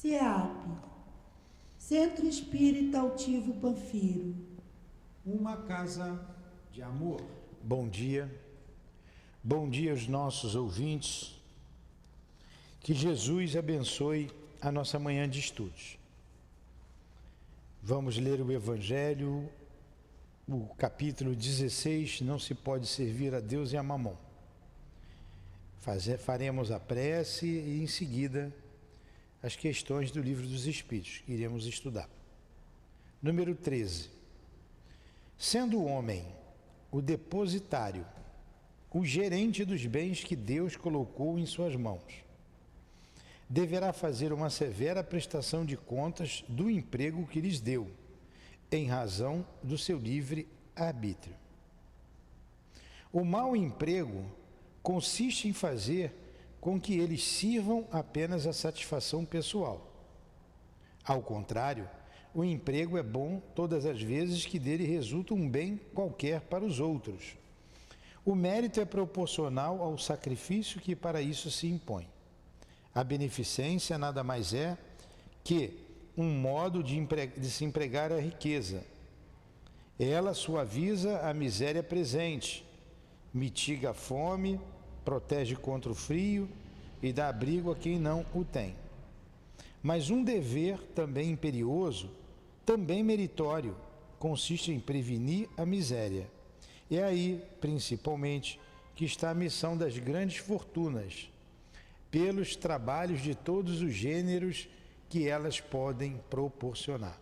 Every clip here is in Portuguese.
CEAP, Centro Espírita Altivo Panfiro. Uma casa de amor. Bom dia aos nossos ouvintes. Que Jesus abençoe a nossa manhã de estudos. Vamos ler o Evangelho, o capítulo 16, não se pode servir a Deus e a Mamon. Faremos a prece e em seguida as questões do Livro dos Espíritos, que iremos estudar. Número 13. Sendo o homem o depositário, o gerente dos bens que Deus colocou em suas mãos, deverá fazer uma severa prestação de contas do emprego que lhes deu, em razão do seu livre arbítrio. O mau emprego consiste em fazer com que eles sirvam apenas à satisfação pessoal. Ao contrário, o emprego é bom todas as vezes que dele resulta um bem qualquer para os outros. O mérito é proporcional ao sacrifício que para isso se impõe. A beneficência nada mais é que um modo de se empregar a riqueza. Ela suaviza a miséria presente, mitiga a fome, protege contra o frio e dá abrigo a quem não o tem. Mas um dever também imperioso, também meritório, consiste em prevenir a miséria. É aí, principalmente, que está a missão das grandes fortunas, pelos trabalhos de todos os gêneros que elas podem proporcionar.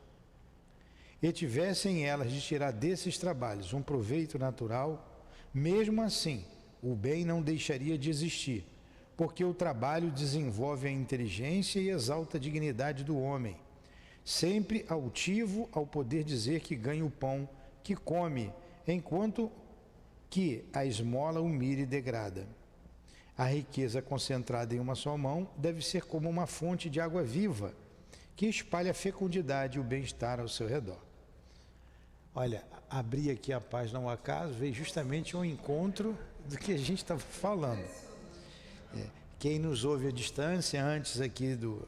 E tivessem elas de tirar desses trabalhos um proveito natural, mesmo assim, o bem não deixaria de existir, porque o trabalho desenvolve a inteligência e exalta a dignidade do homem, sempre altivo ao poder dizer que ganha o pão que come, enquanto que a esmola humilha e degrada. A riqueza concentrada em uma só mão deve ser como uma fonte de água viva, que espalha a fecundidade e o bem-estar ao seu redor. Olha, abri aqui a página ao acaso, veio justamente um encontro do que a gente estava falando. Quem nos ouve à distância, antes aqui do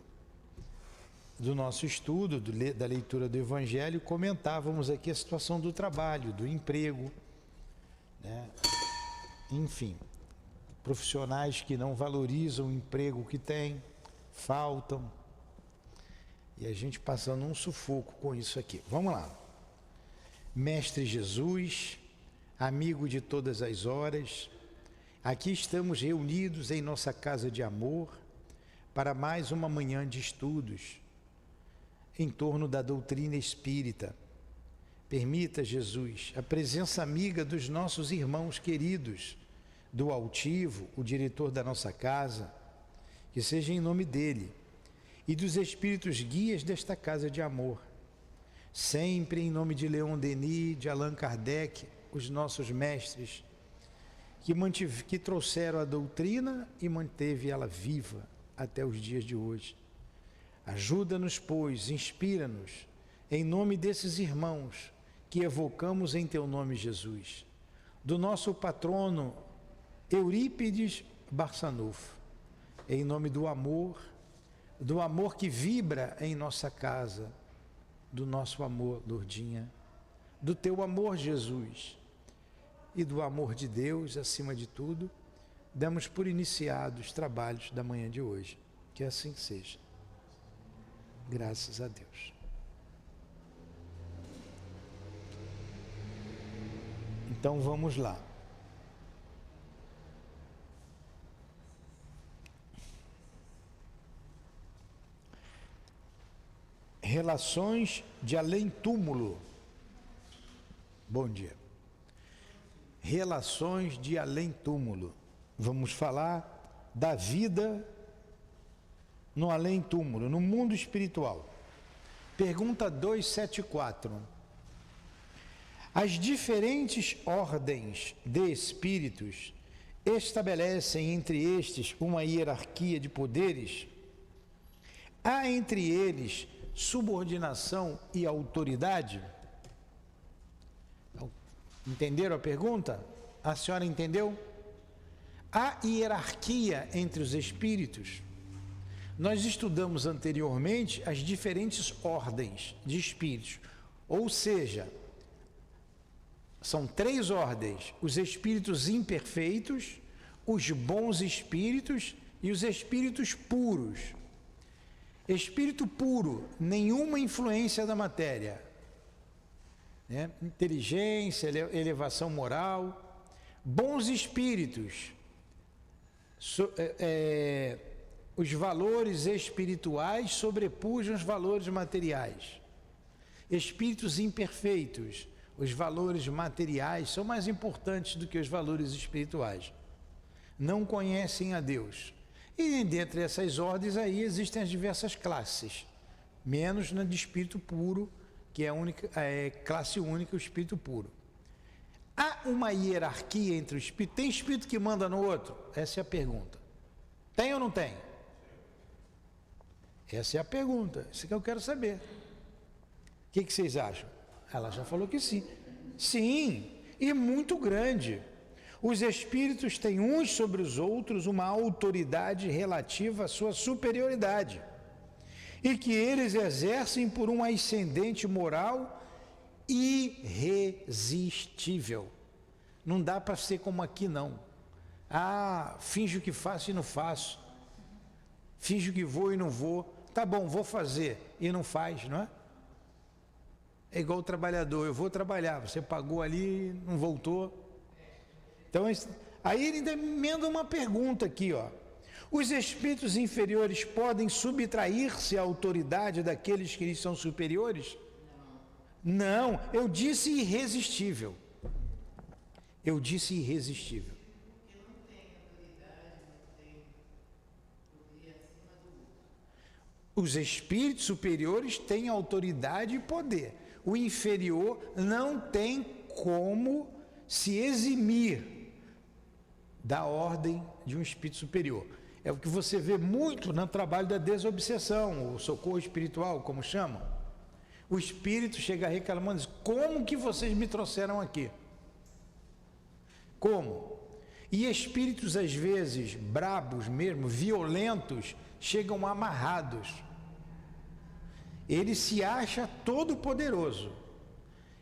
nosso estudo, da leitura do Evangelho, comentávamos aqui a situação do trabalho, do emprego, né? Enfim, profissionais que não valorizam o emprego que têm, faltam, e a gente passando um sufoco com isso aqui. Vamos lá. Mestre Jesus, amigo de todas as horas, aqui estamos reunidos em nossa casa de amor para mais uma manhã de estudos em torno da doutrina espírita. Permita, Jesus, a presença amiga dos nossos irmãos queridos, do altivo, o diretor da nossa casa, que seja em nome dele, e dos espíritos guias desta casa de amor, sempre em nome de Leon Denis, de Allan Kardec, os nossos mestres, que trouxeram a doutrina e manteve ela viva até os dias de hoje. Ajuda-nos, pois, inspira-nos, em nome desses irmãos que evocamos em teu nome, Jesus, do nosso patrono Eurípides Barçanufo, em nome do amor que vibra em nossa casa, do nosso amor, Lourdinha, do teu amor, Jesus, e do amor de Deus, acima de tudo, damos por iniciados os trabalhos da manhã de hoje. Que assim seja. Graças a Deus. Então vamos lá. Relações de além-túmulo. Bom dia. Relações de além-túmulo. Vamos falar da vida no além-túmulo, no mundo espiritual. Pergunta 274. As diferentes ordens de espíritos estabelecem entre estes uma hierarquia de poderes? Há entre eles subordinação e autoridade? Entenderam a pergunta? A senhora entendeu? Há hierarquia entre os espíritos? Nós estudamos anteriormente as diferentes ordens de espíritos, ou seja, são 3 ordens: os espíritos imperfeitos, os bons espíritos e os espíritos puros. Espírito puro, nenhuma influência da matéria, né? Inteligência, elevação moral. Bons espíritos, os valores espirituais sobrepujam os valores materiais. Espíritos imperfeitos, os valores materiais são mais importantes do que os valores espirituais. Não conhecem a Deus. E dentre essas ordens aí existem as diversas classes, menos na de espírito puro, que é classe única, o espírito puro. Há uma hierarquia entre os espíritos? Tem espírito que manda no outro? Essa é a pergunta. Tem ou não tem? Essa é a pergunta, isso que eu quero saber. O que vocês acham? Ela já falou que sim. Sim, e muito grande. Os espíritos têm uns sobre os outros uma autoridade relativa à sua superioridade, e que eles exercem por um ascendente moral irresistível. Não dá para ser como aqui, não. Finjo que faço e não faço. Finjo que vou e não vou. Tá bom, vou fazer e não faz, não é? É igual o trabalhador, eu vou trabalhar, você pagou ali, não voltou. Então, aí ele ainda emenda uma pergunta aqui, ó. Os espíritos inferiores podem subtrair-se à autoridade daqueles que lhes são superiores? Não, eu disse irresistível. Eu disse irresistível. Os espíritos superiores têm autoridade e poder. O inferior não tem como se eximir da ordem de um espírito superior. É o que você vê muito no trabalho da desobsessão, o socorro espiritual, como chamam. O espírito chega reclamando e diz: como que vocês me trouxeram aqui? Como? E espíritos às vezes brabos mesmo, violentos, chegam amarrados. Ele se acha todo poderoso.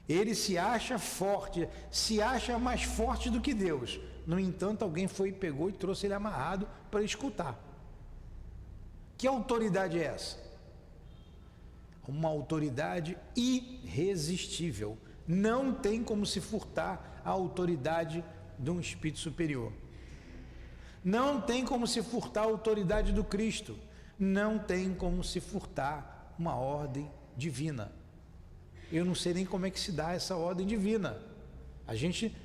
Ele se acha forte, se acha mais forte do que Deus. No entanto, alguém foi, pegou e trouxe ele amarrado para escutar. Que autoridade é essa? Uma autoridade irresistível. Não tem como se furtar a autoridade de um espírito superior. Não tem como se furtar a autoridade do Cristo. Não tem como se furtar uma ordem divina. Eu não sei nem como é que se dá essa ordem divina. A gente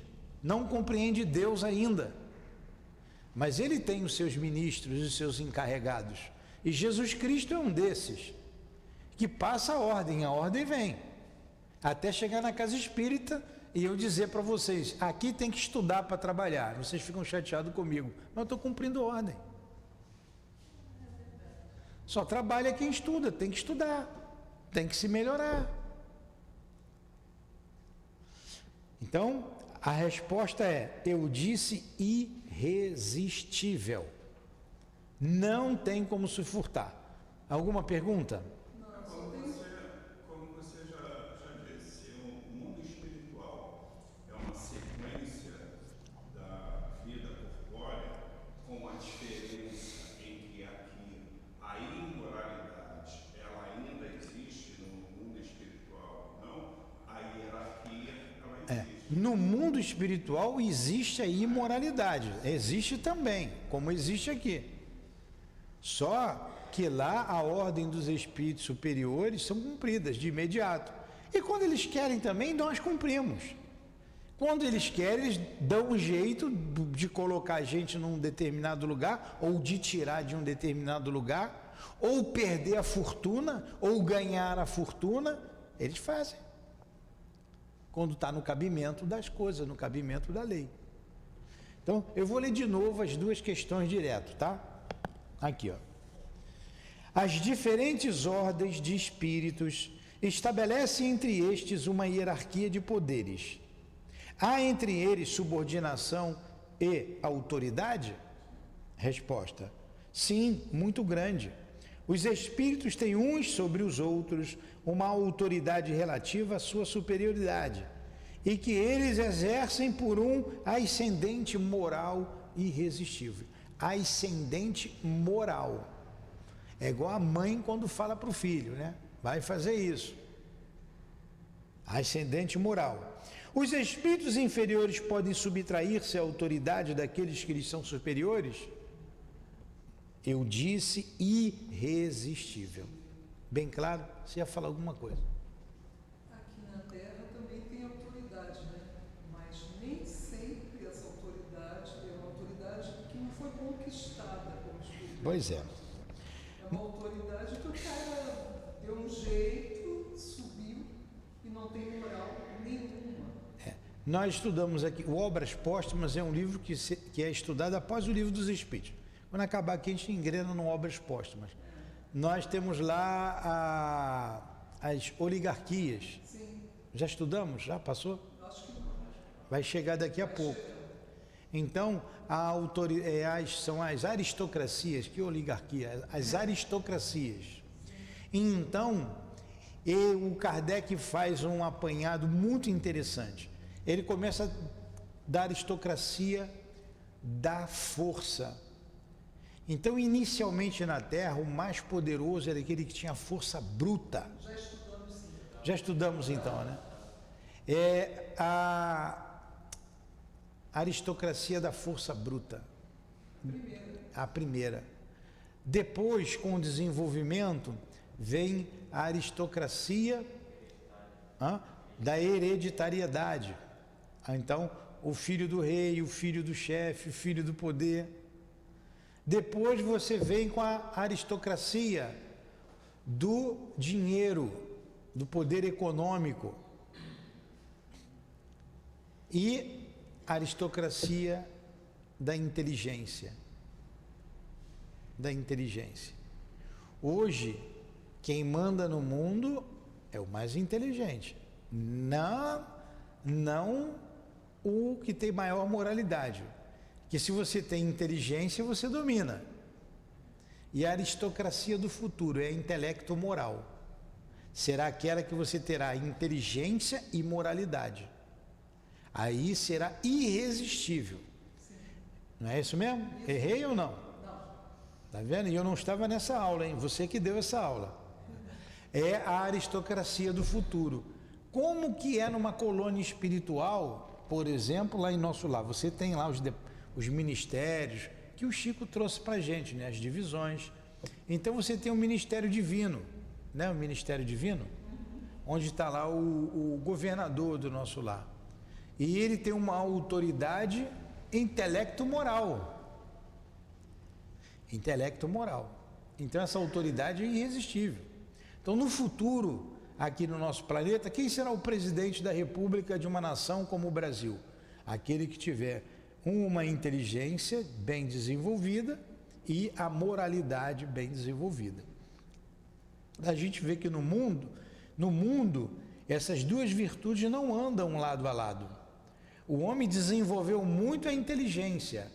não compreende Deus ainda. Mas Ele tem os seus ministros e os seus encarregados. E Jesus Cristo é um desses, que passa a ordem vem. Até chegar na casa espírita e eu dizer para vocês: aqui tem que estudar para trabalhar. Vocês ficam chateados comigo, mas eu estou cumprindo ordem. Só trabalha quem estuda, tem que estudar, tem que se melhorar. Então, a resposta é: eu disse irresistível. Não tem como se furtar. Alguma pergunta? Como você já disse, o mundo espiritual é uma sequência da vida corpórea, com a diferença em que aqui a imoralidade ela ainda existe no mundo espiritual, não? A hierarquia ela existe. No mundo espiritual existe a imoralidade, existe também, como existe aqui. Só que lá a ordem dos espíritos superiores são cumpridas de imediato. E quando eles querem também, nós cumprimos. Quando eles querem, eles dão um jeito de colocar a gente num determinado lugar, ou de tirar de um determinado lugar, ou perder a fortuna, ou ganhar a fortuna, eles fazem. Quando está no cabimento das coisas, no cabimento da lei. Então, eu vou ler de novo as duas questões direto, tá? Aqui, ó. As diferentes ordens de espíritos estabelecem entre estes uma hierarquia de poderes. Há entre eles subordinação e autoridade? Resposta: sim, muito grande. Os espíritos têm uns sobre os outros uma autoridade relativa à sua superioridade e que eles exercem por um ascendente moral irresistível. Ascendente moral. É igual a mãe quando fala para o filho, né? Vai fazer isso. Ascendente moral. Os espíritos inferiores podem subtrair-se à autoridade daqueles que lhes são superiores? Eu disse irresistível. Bem claro? Você ia falar alguma coisa? Aqui na Terra também tem autoridade, né? Mas nem sempre essa autoridade é uma autoridade que não foi conquistada como espírito. Pois é. É uma autoridade que o cara deu um jeito, subiu e não tem moral nenhuma. Nós estudamos aqui, o Obras Póstumas é um livro que é estudado após o Livro dos Espíritos. Quando acabar aqui, a gente engrena no Obras Póstumas. Nós temos lá as oligarquias. Sim. Já estudamos? Já passou? Acho que não. Vai chegar daqui a pouco. Então, são as aristocracias, que oligarquia? As aristocracias. E então, o Kardec faz um apanhado muito interessante. Ele começa da aristocracia da força. Então, inicialmente na Terra, o mais poderoso era aquele que tinha força bruta. Já estudamos então, né? É a aristocracia da força bruta. A primeira. Depois, com o desenvolvimento, vem a aristocracia da hereditariedade. Então, o filho do rei, o filho do chefe, o filho do poder. Depois você vem com a aristocracia do dinheiro, do poder econômico. E a aristocracia da inteligência. Da inteligência. Hoje, quem manda no mundo é o mais inteligente. Não o que tem maior moralidade. Que se você tem inteligência, você domina. E a aristocracia do futuro é intelecto moral. Será aquela que você terá inteligência e moralidade. Aí será irresistível. Não é isso mesmo? Errei ou não? Tá vendo? E eu não estava nessa aula, hein? Você que deu essa aula. É a aristocracia do futuro. Como que é numa colônia espiritual, por exemplo, lá em nosso lar? Você tem lá os ministérios que o Chico trouxe para a gente, né? As divisões. Então você tem o ministério divino, né? O ministério divino, onde está lá o governador do nosso lar. E ele tem uma autoridade intelecto-moral. Intelecto-moral. Então essa autoridade é irresistível. Então no futuro, aqui no nosso planeta, quem será o presidente da república de uma nação como o Brasil? Aquele que tiver uma inteligência bem desenvolvida e a moralidade bem desenvolvida. A gente vê que no mundo, essas duas virtudes não andam lado a lado. O homem desenvolveu muito a inteligência,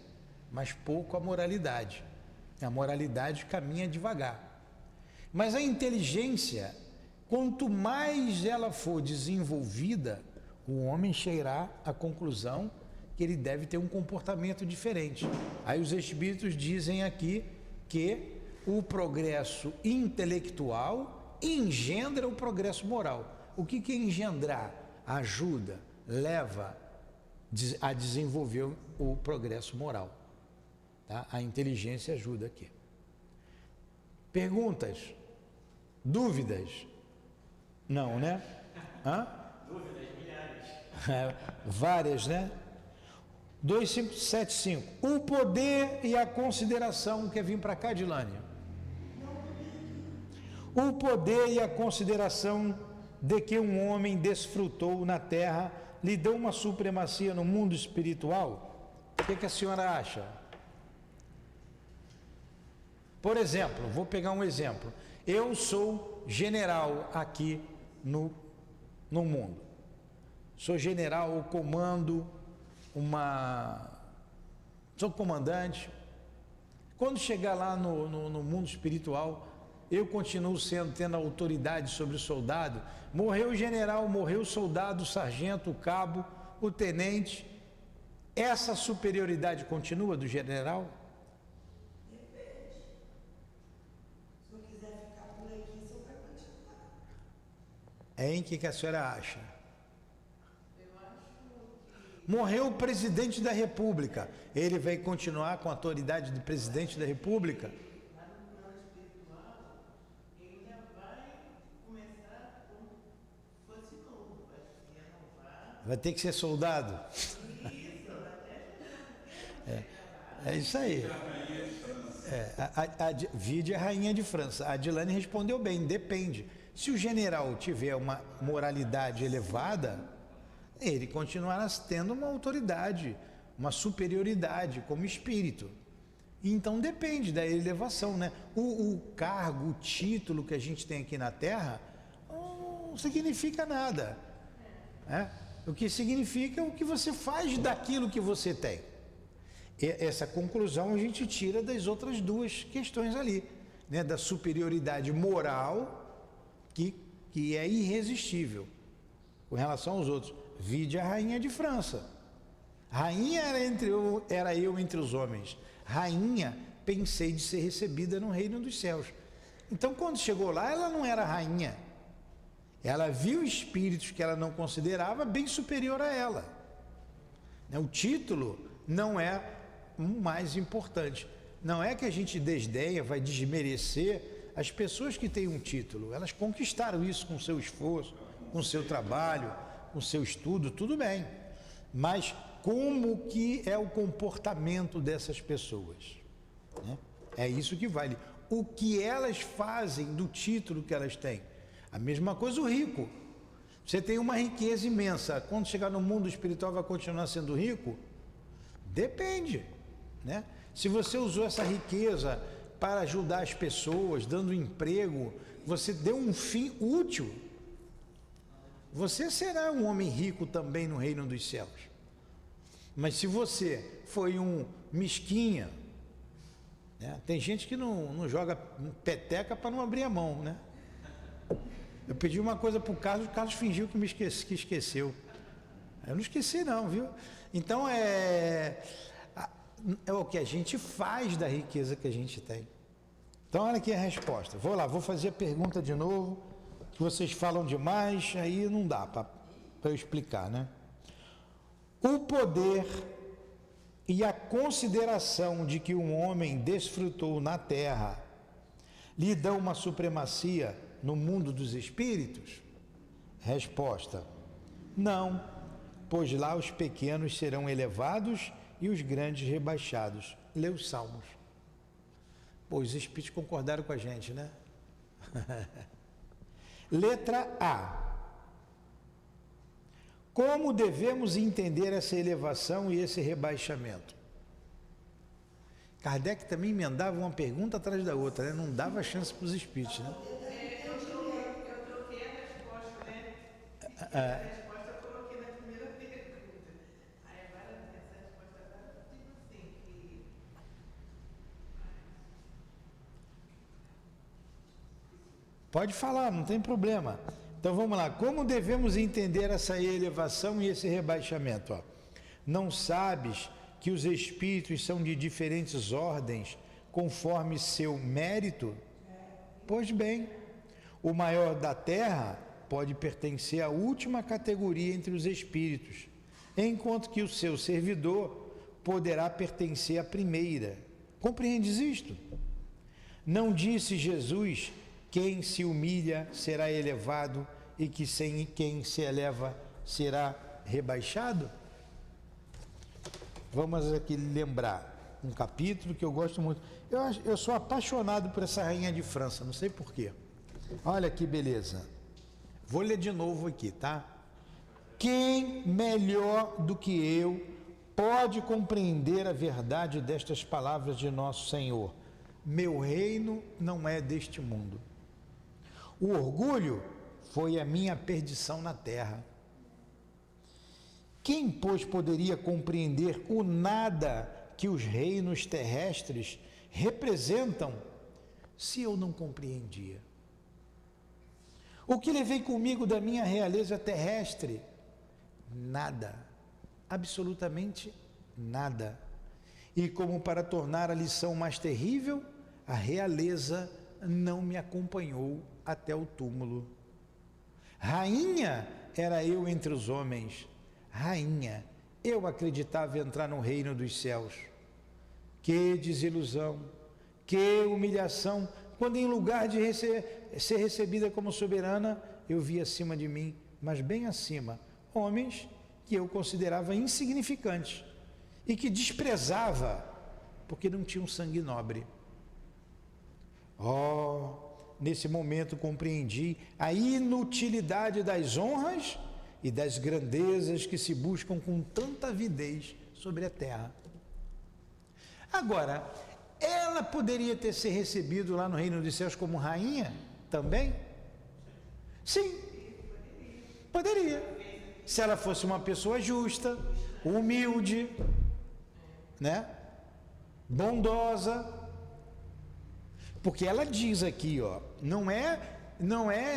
mas pouco a moralidade. A moralidade caminha devagar. Mas a inteligência, quanto mais ela for desenvolvida, o homem chegará à conclusão que ele deve ter um comportamento diferente. Aí os espíritos dizem aqui que o progresso intelectual engendra o progresso moral. O que é engendrar? Ajuda, leva a desenvolver o progresso moral. Tá? A inteligência ajuda aqui. Perguntas? Dúvidas? Não, né? Dúvidas, milhares. Várias, né? 2575. O poder e a consideração. Quer vir para cá, Dilânia? O poder e a consideração de que um homem desfrutou na terra lhe dão uma supremacia no mundo espiritual? O que a senhora acha? Por exemplo, vou pegar um exemplo. Eu sou general aqui no mundo. Sou general, eu comando sou comandante. Quando chegar lá no mundo espiritual, eu continuo tendo autoridade sobre o soldado. Morreu o general, morreu o soldado, o sargento, o cabo, o tenente. Essa superioridade continua do general? Depende. Se eu quiser ficar por aqui, o senhor vai continuar. É em que a senhora acha? Morreu o presidente da República. Ele vai continuar com a autoridade de presidente da República? Lá no plano espiritual, ele já vai começar como se fosse novo, vai se renovar. Vai ter que ser soldado? É isso aí. Vide a rainha de França. A Adilane respondeu bem, depende. Se o general tiver uma moralidade elevada, ele continuará tendo uma autoridade, uma superioridade como espírito. Então depende da elevação, né? O cargo, o título que a gente tem aqui na Terra não significa nada. O que significa é o que você faz daquilo que você tem. Essa conclusão a gente tira das outras duas questões ali, né? Da superioridade moral, que é irresistível com relação aos outros. Vide a rainha de França. Rainha era eu entre os homens. Rainha, pensei de ser recebida no reino dos céus. Então, quando chegou lá, ela não era rainha. Ela viu espíritos que ela não considerava bem superior a ela. O título não é o mais importante. Não é que a gente desdenha, vai desmerecer as pessoas que têm um título. Elas conquistaram isso com seu esforço, com seu trabalho, com seu estudo, tudo bem. Mas como que é o comportamento dessas pessoas? É isso que vale. O que elas fazem do título que elas têm? A mesma coisa o rico. Você tem uma riqueza imensa. Quando chegar no mundo espiritual vai continuar sendo rico? Depende, né? Se você usou essa riqueza para ajudar as pessoas, dando emprego, você deu um fim útil, você será um homem rico também no reino dos céus. Mas se você foi um mesquinha, né? Tem gente que não joga peteca para não abrir a mão, né? Eu pedi uma coisa para o Carlos fingiu que que esqueceu. Eu não esqueci não, viu? Então é o que a gente faz da riqueza que a gente tem. Então olha aqui a resposta. Vou fazer a pergunta de novo, que vocês falam demais, aí não dá para eu explicar, né? O poder e a consideração de que um homem desfrutou na terra lhe dão uma supremacia no mundo dos espíritos? Resposta: não, pois lá os pequenos serão elevados e os grandes rebaixados. Lê os Salmos. Pô, os espíritos concordaram com a gente, né? Letra A. Como devemos entender essa elevação e esse rebaixamento? Kardec também emendava uma pergunta atrás da outra, né? Não dava chance para os espíritos, né? Eu troquei a resposta, né? A resposta eu coloquei na primeira pergunta. Aí agora essa resposta agora tipo assim, que... Pode falar, não tem problema. Então vamos lá, como devemos entender essa elevação e esse rebaixamento? Não sabes que os espíritos são de diferentes ordens, conforme seu mérito? Pois bem, o maior da terra pode pertencer à última categoria entre os espíritos, enquanto que o seu servidor poderá pertencer à primeira. Compreendes isto? Não disse Jesus: quem se humilha será elevado e que quem se eleva será rebaixado? Vamos aqui lembrar um capítulo que eu gosto muito. Eu sou apaixonado por essa rainha de França, não sei porquê. Olha que beleza. Vou ler de novo aqui, tá? Quem melhor do que eu pode compreender a verdade destas palavras de nosso Senhor? Meu reino não é deste mundo. O orgulho foi a minha perdição na terra. Quem, pois, poderia compreender o nada que os reinos terrestres representam, se eu não compreendia? O que levei comigo da minha realeza terrestre? Nada, absolutamente nada. E como para tornar a lição mais terrível, a realeza não me acompanhou até o túmulo. Rainha era eu entre os homens, rainha, eu acreditava entrar no reino dos céus. Que desilusão, que humilhação, quando em lugar de ser recebida como soberana, eu vi acima de mim, mas bem acima, homens que eu considerava insignificantes e que desprezava, porque não tinham sangue nobre. Oh, nesse momento compreendi a inutilidade das honras e das grandezas que se buscam com tanta avidez sobre a terra. Agora, ela poderia ter se recebido lá no reino dos céus como rainha também? Sim, poderia. Se ela fosse uma pessoa justa, humilde, né? Bondosa. Porque ela diz aqui, ó, não é,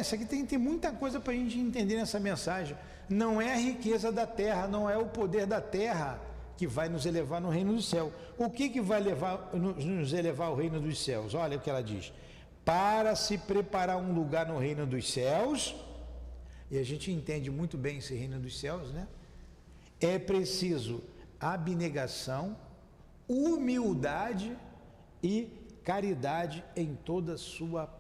isso aqui tem muita coisa para a gente entender nessa mensagem. Não é a riqueza da terra, não é o poder da terra que vai nos elevar no reino do céu. O que vai nos elevar ao reino dos céus? Olha o que ela diz. Para se preparar um lugar no reino dos céus, e a gente entende muito bem esse reino dos céus, né? É preciso abnegação, humildade e caridade em toda a sua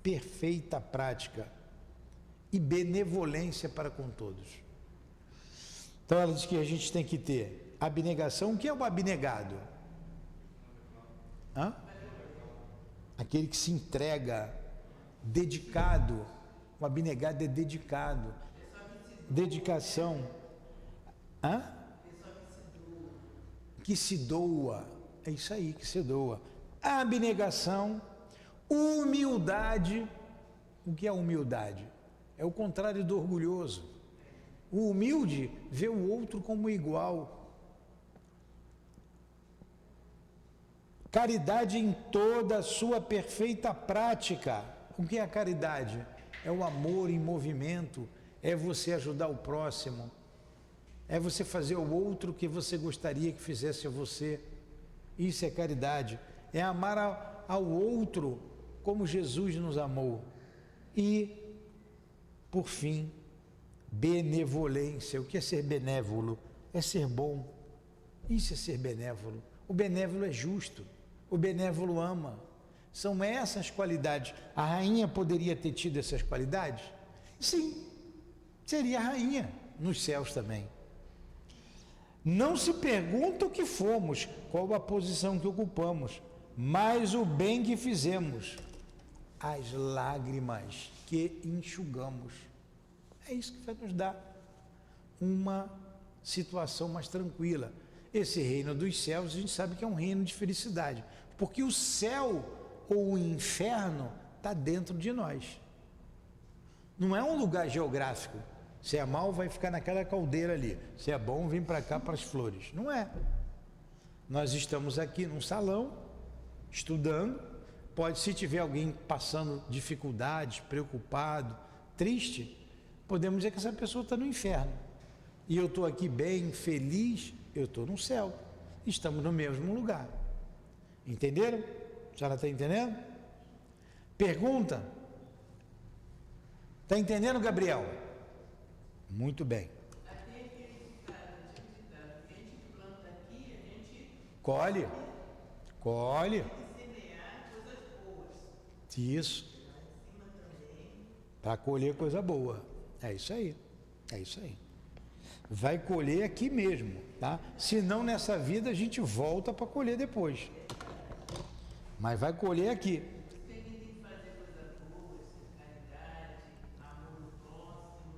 perfeita prática e benevolência para com todos. Então ela diz que a gente tem que ter abnegação. O que é o abnegado? Aquele que se entrega, dedicado. O abnegado é dedicado. Dedicação. Que se doa. É isso aí, que se doa. Abnegação, humildade. O que é humildade? É o contrário do orgulhoso. O humilde vê o outro como igual. Caridade em toda a sua perfeita prática. O que é a caridade? É o amor em movimento, é você ajudar o próximo, é você fazer ao outro o que você gostaria que fizesse a você. Isso é caridade, é amar ao outro como Jesus nos amou. E, por fim, benevolência. O que é ser benévolo? É ser bom. Isso é ser benévolo. O benévolo é justo, o benévolo ama. São essas qualidades. A rainha poderia ter tido essas qualidades? Sim, seria rainha nos céus também. Não se pergunta o que fomos, qual a posição que ocupamos, mas o bem que fizemos, as lágrimas que enxugamos. É isso que vai nos dar uma situação mais tranquila. Esse reino dos céus, a gente sabe que é um reino de felicidade, porque o céu ou o inferno está dentro de nós. Não é um lugar geográfico. Se é mal, vai ficar naquela caldeira ali. Se é bom, vem para cá para as flores. Não é. Nós estamos aqui num salão, estudando. Pode, se tiver alguém passando dificuldades, preocupado, triste, podemos dizer que essa pessoa está no inferno. E eu estou aqui bem, feliz, eu estou no céu. Estamos no mesmo lugar. Entenderam? A senhora está entendendo? Pergunta. Está entendendo, Gabriel? Muito bem. Até aquele ditado, que a gente planta aqui, a gente Colhe. tem que semear coisas boas. Isso. Lá em cima também. Para colher coisa boa. É isso aí. É isso aí. Vai colher aqui mesmo, tá? Se não nessa vida, a gente volta para colher depois. Mas vai colher aqui. Tem que fazer coisas boas, caridade, amor ao próximo.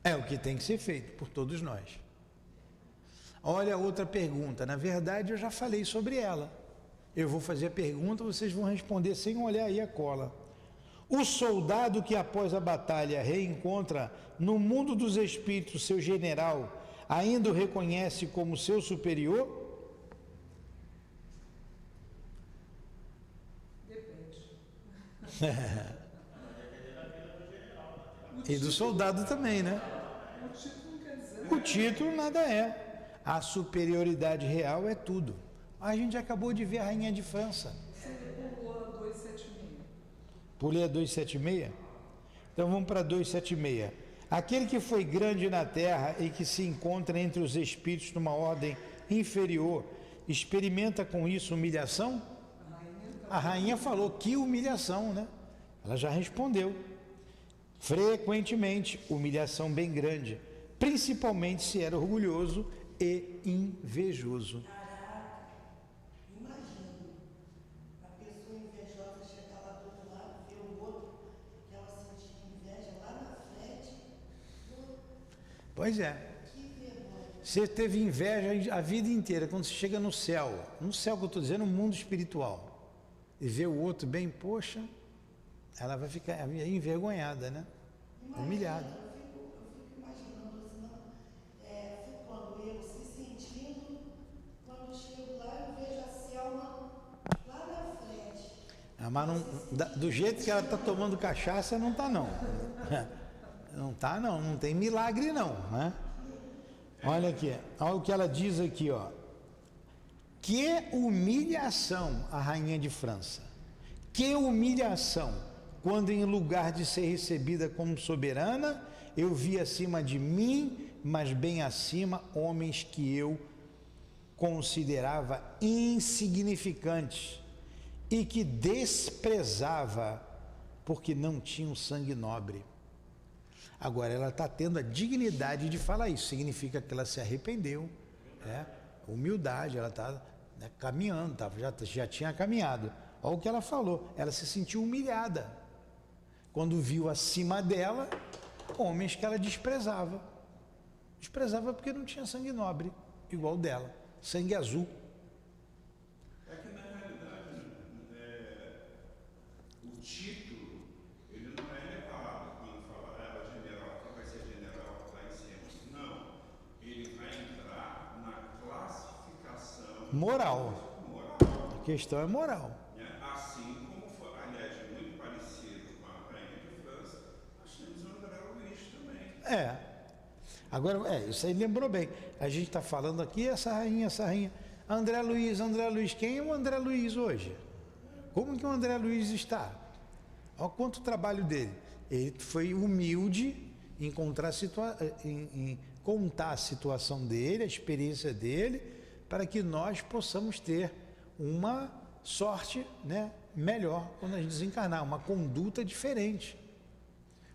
É o que tem que ser feito por todos nós. Olha outra pergunta. Na verdade, eu já falei sobre ela. Eu vou fazer a pergunta, vocês vão responder sem olhar aí a cola. O soldado que após a batalha reencontra no mundo dos espíritos seu general, ainda o reconhece como seu superior? Repete. E do soldado também, né? O título não quer dizer O título nada é. A superioridade real é tudo. A gente acabou de ver a Rainha de França. Você pulou a 276. Pulei a 276? Então vamos para 276. Aquele que foi grande na terra e que se encontra entre os espíritos numa ordem inferior, experimenta com isso humilhação? A rainha falou que humilhação, né? Ela já respondeu. Frequentemente, humilhação bem grande, principalmente se era orgulhoso e invejoso. Imagina a pessoa invejosa chegar lá do outro lado, ver o outro, que ela sentia inveja lá na frente. Pois é. Você teve inveja a vida inteira, quando você chega no céu que eu estou dizendo, no mundo espiritual, e vê o outro bem, poxa, ela vai ficar envergonhada, né? Humilhada. Eu fico imaginando assim, quando eu se sentindo, quando chego lá, eu vejo a Selma lá na frente. Ah, mas do jeito que ela está tomando cachaça, não está não. Não está não, não tem milagre não, né? Olha aqui, olha o que ela diz aqui, ó. Que humilhação, a rainha de França. Que humilhação, quando em lugar de ser recebida como soberana, eu vi acima de mim, mas bem acima, homens que eu considerava insignificantes e que desprezava porque não tinham sangue nobre. Agora ela está tendo a dignidade de falar isso, significa que ela se arrependeu, humildade, ela está caminhando, já tinha caminhado. Olha o que ela falou, ela se sentiu humilhada quando viu acima dela homens que ela desprezava. Desprezava porque não tinha sangue nobre, igual dela, sangue azul. É que na realidade o título ele não é elevado quando fala general, quem vai ser general lá em cima. Não, ele vai entrar na classificação Moral. moral. A questão é moral. Né? Assim como foi, aliás, muito parecido com a Rainha de França, nós temos o André Luiz também. Agora, isso aí lembrou bem. A gente está falando aqui, essa rainha. André Luiz, quem é o André Luiz hoje? Como que o André Luiz está? Olha quanto trabalho dele. Ele foi humilde em contar a situação dele, a experiência dele, para que nós possamos ter uma sorte, né, melhor quando a gente desencarnar, uma conduta diferente.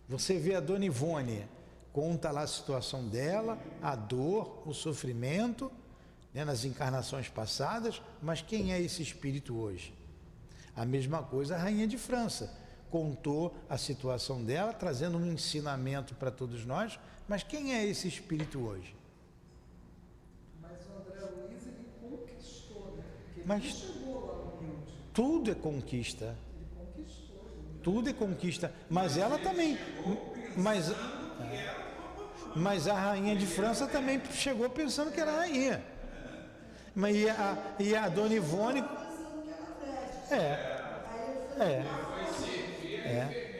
Você vê a Dona Ivone, conta lá a situação dela, a dor, o sofrimento, né, nas encarnações passadas, mas quem é esse espírito hoje? A mesma coisa a Rainha de França, contou a situação dela, trazendo um ensinamento para todos nós, mas quem é esse espírito hoje? Mas o André Luiz, ele conquistou, né? Porque ele Mas- não chegou lá humilde. Tudo é conquista. Ele conquistou. Tudo é conquista, mas ela também, mas a rainha de França também chegou pensando que era rainha. Mas e a Dona Ivone,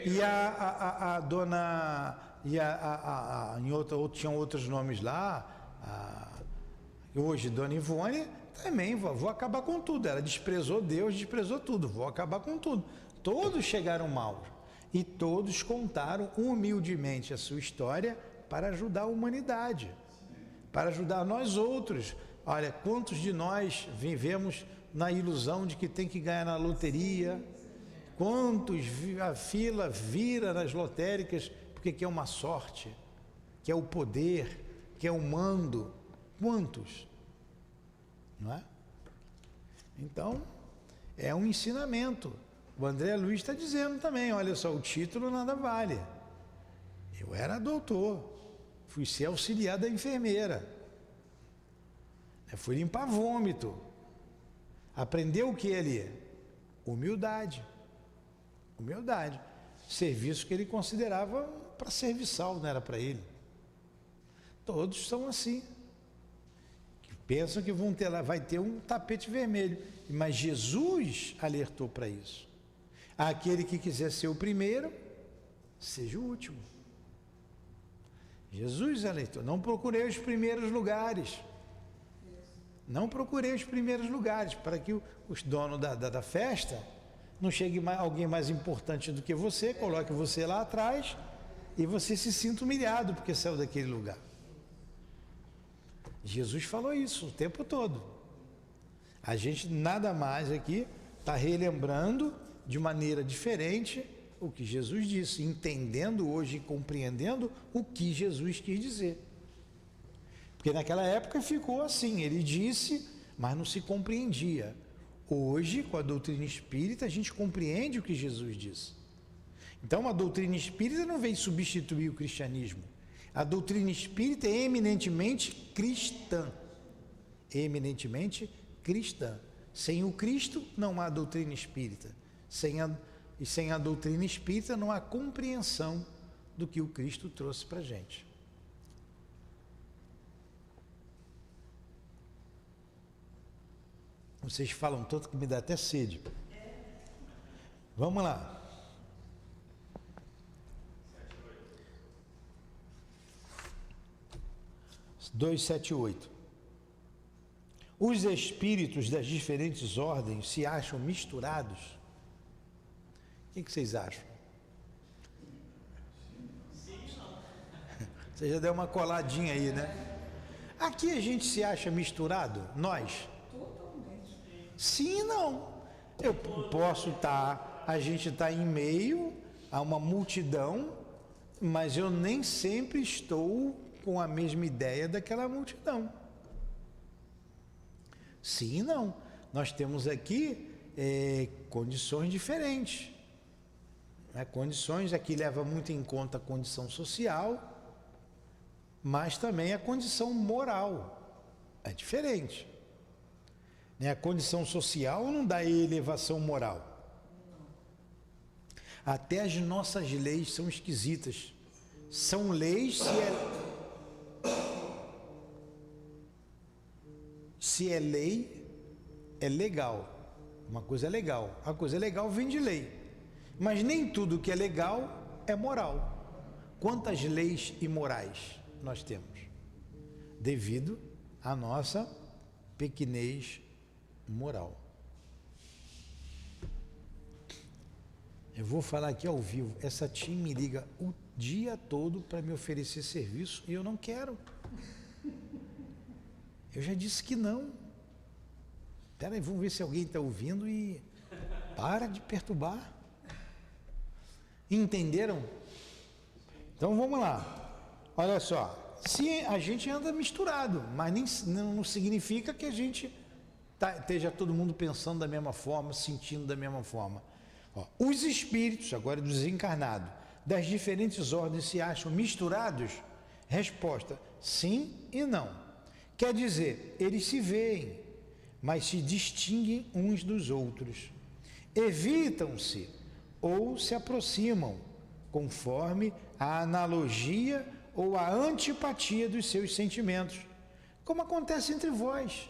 e a dona, tinham outros nomes lá, hoje Dona Ivone também, vou acabar com tudo, ela desprezou Deus, desprezou tudo, vou acabar com tudo. Todos chegaram mal e todos contaram humildemente a sua história para ajudar a humanidade, para ajudar nós outros. Olha, quantos de nós vivemos na ilusão de que tem que ganhar na loteria? Quantos a fila vira nas lotéricas porque quer uma sorte, quer o poder, quer o mando? Quantos? Não é? Então, é um ensinamento. O André Luiz está dizendo também, olha só, o título nada vale. Eu era doutor, fui ser auxiliar da enfermeira, fui limpar vômito. Aprendeu o que ali? Humildade. Humildade. Serviço que ele considerava para serviçal, não era para ele. Todos são assim. Que pensam que vão ter lá, vai ter um tapete vermelho. Mas Jesus alertou para isso. Aquele que quiser ser o primeiro, seja o último. Jesus, eleitor, não procurei os primeiros lugares. Não procurei os primeiros lugares, para que os donos da festa não chegue alguém mais importante do que você, coloque você lá atrás e você se sinta humilhado porque saiu daquele lugar. Jesus falou isso o tempo todo. A gente nada mais aqui está relembrando de maneira diferente o que Jesus disse, entendendo hoje e compreendendo o que Jesus quis dizer. Porque naquela época ficou assim, ele disse, mas não se compreendia. Hoje, com a doutrina espírita, a gente compreende o que Jesus disse. Então, a doutrina espírita não veio substituir o cristianismo. A doutrina espírita é eminentemente cristã. Eminentemente cristã. Sem o Cristo, não há doutrina espírita. Sem a doutrina espírita, não há compreensão do que o Cristo trouxe para a gente. Vocês falam tanto que me dá até sede. Vamos lá. (278) 278. Os espíritos das diferentes ordens se acham misturados? O que vocês acham? Você já deu uma coladinha aí, né? Aqui a gente se acha misturado? Nós? Sim e não. Eu posso estar, a gente está em meio a uma multidão, mas eu nem sempre estou com a mesma ideia daquela multidão. Sim e não. Nós temos aqui condições diferentes. Condições aqui leva muito em conta a condição social, mas também a condição moral. É diferente. A condição social não dá elevação moral. Até as nossas leis são esquisitas. São leis se é lei, é legal. Uma coisa é legal. A coisa é legal vem de lei. Mas nem tudo que é legal é moral. Quantas leis imorais nós temos? Devido à nossa pequenez moral. Eu vou falar aqui ao vivo. Essa tia me liga o dia todo para me oferecer serviço e eu não quero. Eu já disse que não. Espera aí, vamos ver se alguém está ouvindo e para de perturbar. Entenderam? Então vamos lá. Olha só. Se a gente anda misturado, mas não significa que a gente esteja todo mundo pensando da mesma forma, sentindo da mesma forma. Os espíritos, agora desencarnados, das diferentes ordens se acham misturados? Resposta, sim e não. Quer dizer, eles se veem, mas se distinguem uns dos outros. Evitam-se ou se aproximam, conforme a analogia ou a antipatia dos seus sentimentos, como acontece entre vós.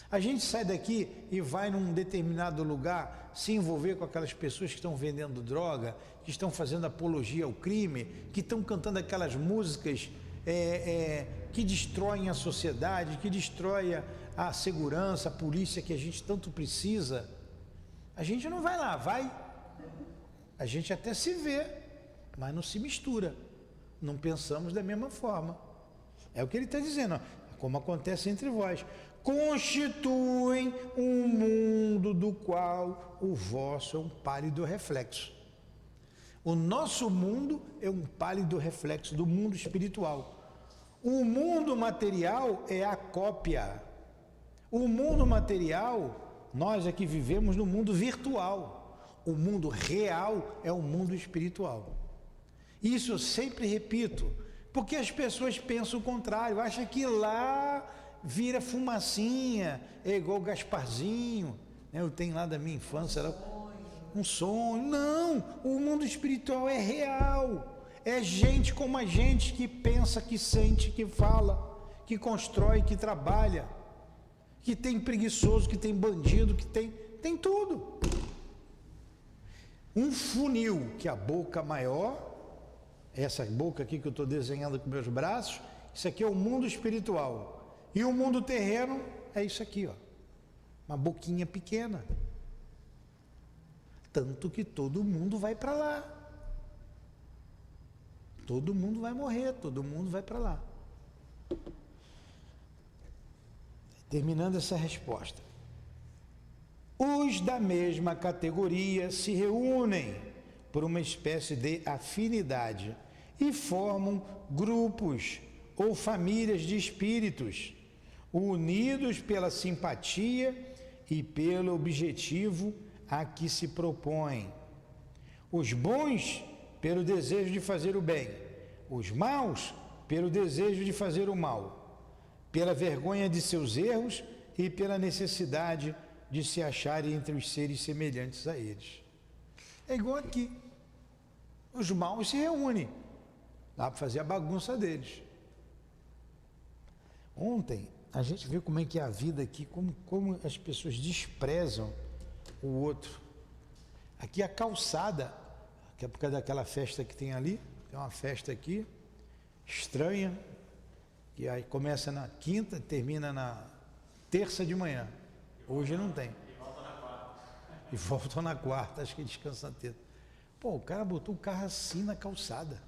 A gente sai daqui e vai num determinado lugar se envolver com aquelas pessoas que estão vendendo droga, que estão fazendo apologia ao crime, que estão cantando aquelas músicas que destroem a sociedade, que destroem a segurança, a polícia que a gente tanto precisa. A gente não vai lá, vai. A gente até se vê, mas não se mistura. Não pensamos da mesma forma. É o que ele está dizendo, ó, como acontece entre vós. Constituem um mundo do qual o vosso é um pálido reflexo. O nosso mundo é um pálido reflexo do mundo espiritual. O mundo material é a cópia. O mundo material, nós aqui vivemos no mundo virtual. O mundo real é o mundo espiritual. Isso eu sempre repito, porque as pessoas pensam o contrário, acham que lá vira fumacinha, é igual Gasparzinho, né? Eu tenho lá da minha infância, um sonho. Não, o mundo espiritual é real, é gente como a gente que pensa, que sente, que fala, que constrói, que trabalha, que tem preguiçoso, que tem bandido, que tem tudo. um funil, que a boca maior, essa boca aqui que eu estou desenhando com meus braços, isso aqui é o mundo espiritual. E o mundo terreno é isso aqui, ó. Uma boquinha pequena. Tanto que todo mundo vai para lá. Todo mundo vai morrer, todo mundo vai para lá. Terminando essa resposta. Os da mesma categoria se reúnem por uma espécie de afinidade e formam grupos ou famílias de espíritos, unidos pela simpatia e pelo objetivo a que se propõem. Os bons pelo desejo de fazer o bem, os maus pelo desejo de fazer o mal, pela vergonha de seus erros e pela necessidade de se acharem entre os seres semelhantes a eles. É igual aqui. Os maus se reúnem lá para fazer a bagunça deles. Ontem a gente viu como é que é a vida aqui, como as pessoas desprezam o outro. Aqui a calçada, que é por causa daquela festa que tem ali, tem uma festa aqui, estranha, que aí começa na quinta, termina na terça de manhã. Hoje não tem. E voltam na quarta, acho que descansa na terça. Pô, o cara botou o carro assim na calçada,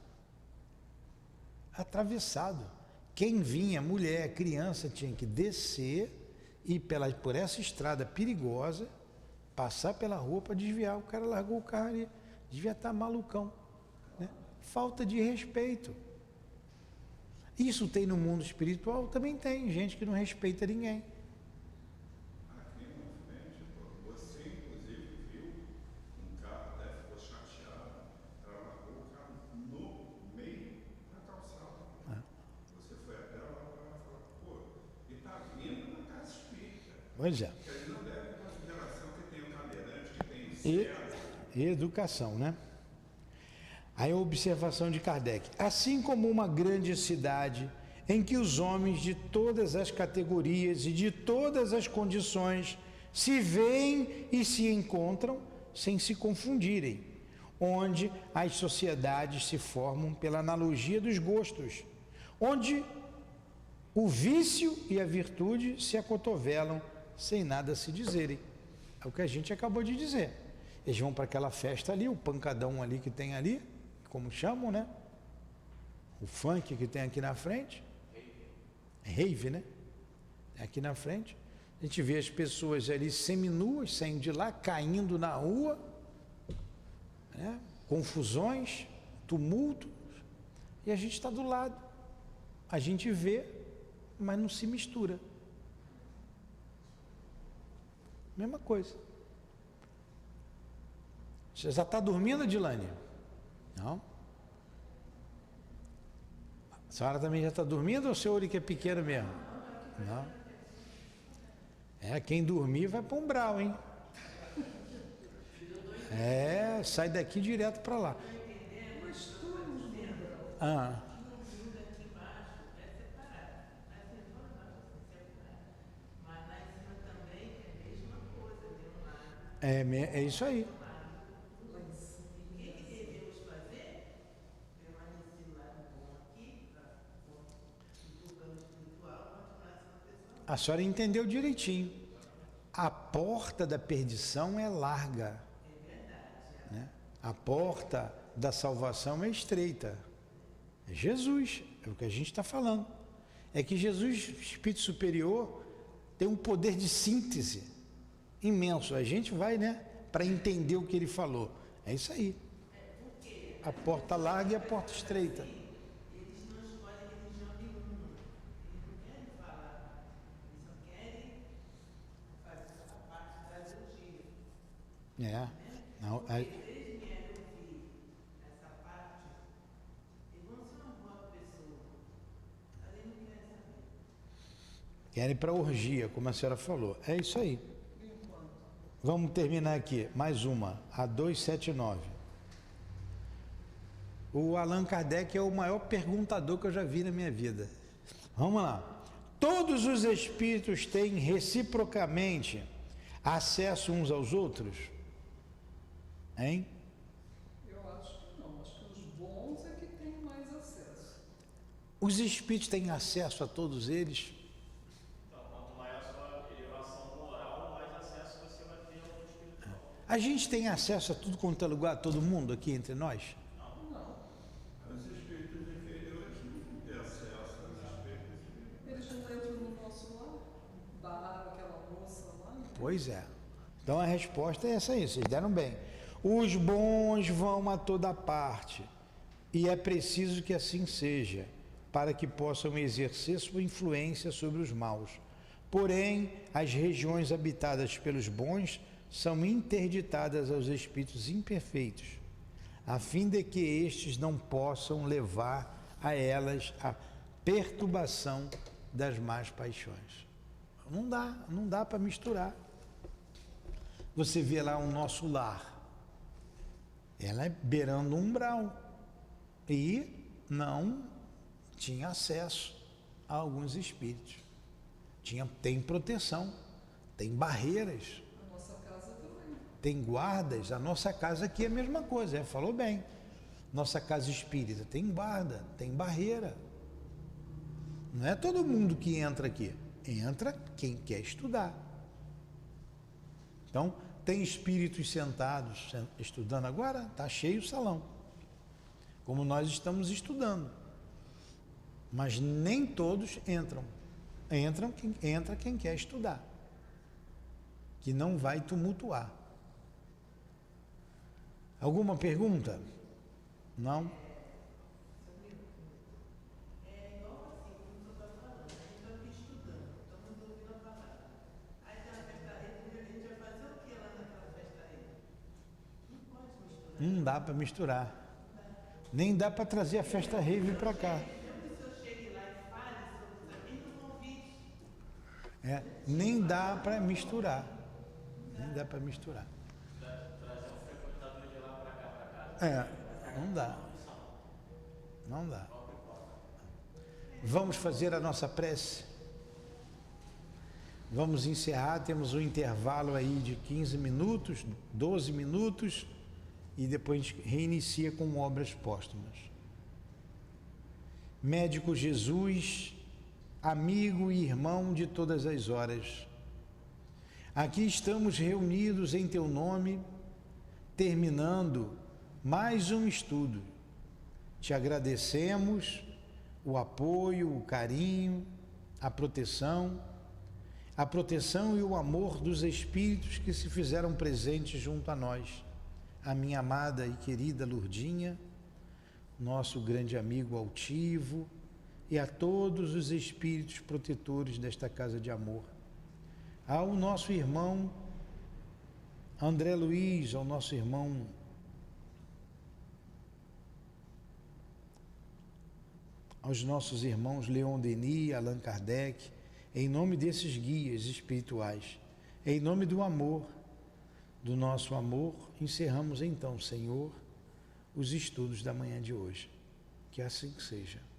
atravessado. Quem vinha, mulher, criança, tinha que descer e por essa estrada perigosa, passar pela rua para desviar. O cara largou o carro ali, devia estar malucão, né? Falta de respeito. Isso tem no mundo espiritual? Também tem gente que não respeita ninguém. Aqui na frente, você inclusive viu um carro, até ficou chateado, ela largou o carro no meio da calçada. Você foi até lá para ela falar, pô, e está vindo na casa espírita. Pois é. Porque ele não leva em consideração que tem um cadeirante, que tem E educação, né? Aí a observação de Kardec. Assim como uma grande cidade em que os homens de todas as categorias e de todas as condições se veem e se encontram sem se confundirem, onde as sociedades se formam pela analogia dos gostos, onde o vício e a virtude se acotovelam sem nada se dizerem. É o que a gente acabou de dizer. Eles vão para aquela festa ali, o pancadão ali que tem ali, como chamam, né? O funk que tem aqui na frente. Rave, né? Aqui na frente. A gente vê as pessoas ali seminuas, saindo de lá, caindo na rua, né? Confusões, tumultos, e a gente está do lado. A gente vê, mas não se mistura. Mesma coisa. Você já está dormindo, Adilane? Não? A senhora também já está dormindo ou o seu olho que é pequeno mesmo? Não. É, quem dormir vai para um brau, hein? É, sai daqui direto para lá. Ah. É isso aí. A senhora entendeu direitinho. A porta da perdição é larga, né? A porta da salvação é estreita. É Jesus, é o que a gente está falando. É que Jesus, Espírito Superior, tem um poder de síntese imenso. A gente vai, né, para entender o que ele falou. É isso aí. A porta larga e a porta estreita. É. Não, querem para orgia, como a senhora falou. É isso aí. Vamos terminar aqui. Mais uma. A 279. O Allan Kardec é o maior perguntador que eu já vi na minha vida. Vamos lá. Todos os espíritos têm reciprocamente acesso uns aos outros? Hein? Os espíritos têm acesso a todos eles? Então, quanto maior a sua elevação moral, mais acesso você vai ter ao mundo espiritual. A gente tem acesso a tudo quanto é lugar, todo mundo aqui entre nós? Os espíritos inferiores não vão ter acesso aos espíritos superiores. Eles não entram no nosso lar, barra aquela moça lá. Né? Pois é. Então a resposta é essa aí, vocês deram bem. Os bons vão a toda parte, e é preciso que assim seja, para que possam exercer sua influência sobre os maus. Porém, as regiões habitadas pelos bons são interditadas aos espíritos imperfeitos, a fim de que estes não possam levar a elas a perturbação das más paixões. Não dá para misturar. Você vê lá o nosso lar, ela é beirando um umbral e não tinha acesso a alguns espíritos. Tem proteção, tem barreiras, A nossa casa também. tem guardas. A nossa casa aqui é a mesma coisa, falou bem. Nossa casa espírita tem guarda, tem barreira. Não é todo mundo que entra aqui, entra quem quer estudar. Então, tem espíritos sentados estudando agora, está cheio o salão, como nós estamos estudando. Mas nem todos entram. Entra quem quer estudar, que não vai tumultuar. Alguma pergunta? Não? É igual assim, como você está falando, a gente está aqui estudando, estamos ouvindo a palavra. Aí tem uma festa rede, a gente vai fazer o que lá naquela festa rede? Não pode misturar. Não dá para misturar. Nem dá para trazer a festa rave para cá. Mesmo que o senhor chegue lá e fale sobre os amigos, não vão ouvir. Nem dá para misturar. Nem dá para misturar. Trazer um frequentador de lá para cá, para casa. Não dá. Não dá. Vamos fazer a nossa prece. Vamos encerrar, temos um intervalo aí de 15 minutos, 12 minutos, e depois a gente reinicia com obras póstumas. Médico Jesus, amigo e irmão de todas as horas, aqui estamos reunidos em teu nome, terminando mais um estudo. Te agradecemos o apoio, o carinho, a proteção e o amor dos espíritos que se fizeram presentes junto a nós. A minha amada e querida Lurdinha, nosso grande amigo altivo, e a todos os espíritos protetores desta casa de amor. Ao nosso irmão André Luiz, ao nosso irmão aos nossos irmãos Leon Denis, Allan Kardec, em nome desses guias espirituais, em nome do amor, do nosso amor, encerramos então, Senhor, os estudos da manhã de hoje. Que assim seja.